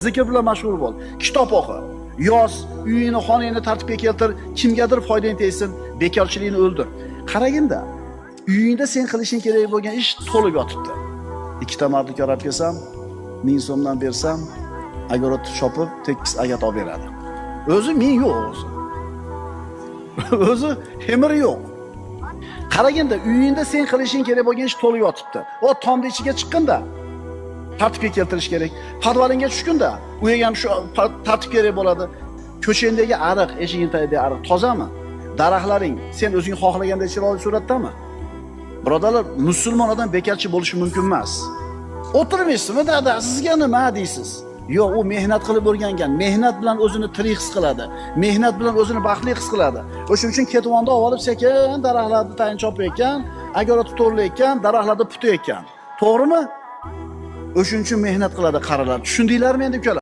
Zikr bilan mashg'ul bo'l. Kitob o'qi. Yoz, uyingni, xonangni tartibga keltir, kimgadir foydang tegsin, bekorchilikni o'ldir. Qaraginda, uyingda sen qilishing kerak bo'lgan ish to'lib yotibdi. Ikkita mardikor olib kelsam, 1000 so'mdan bersam, огород chopib, tekis agat olib beradi. O'zi 1000 yo'q o'zi. O'zi xemiri yo'q. Qaraginda, uyingda sen qilishing kerak bo'lgan ish to'lib yotibdi. O tomni ichiga chiqqanda tartibga keltirish kerak. Podvalingga tushganda, u ham shu tartib kerak bo'ladi. Ko'changdagi ariq, eshiging tagidagi ariq tozami? Daraxtlaring sen o'zing xohlagandek chiroyli suratdami? Birodarlar, musulmon odam bekarchi bo'lishi mumkin emas. O'tirmaysizmi, dada, sizga nima deysiz? Yo'q, u mehnat qilib o'rgangan. Mehnat bilan o'zini tirik his qiladi. Mehnat bilan o'zini baxtli his qiladi. O'shuning uchun ketvonda olib sekin daraxtlarni tayin chopayotgan, agarotni to'rlayotgan, daraxtlarni putayotgan. To'g'rimi? O'shuning uchun mehnat qiladi qarilar. Tushundinglarmi endi ukalar?